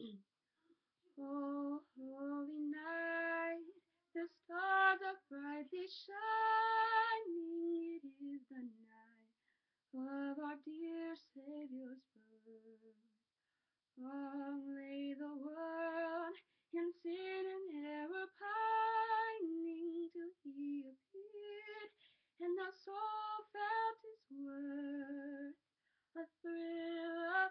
Oh, holy night, the stars are brightly shining. It is the night of our dear Savior's birth. Long lay the world in sin and error pining till he appeared, and our soul felt his worth. A thrill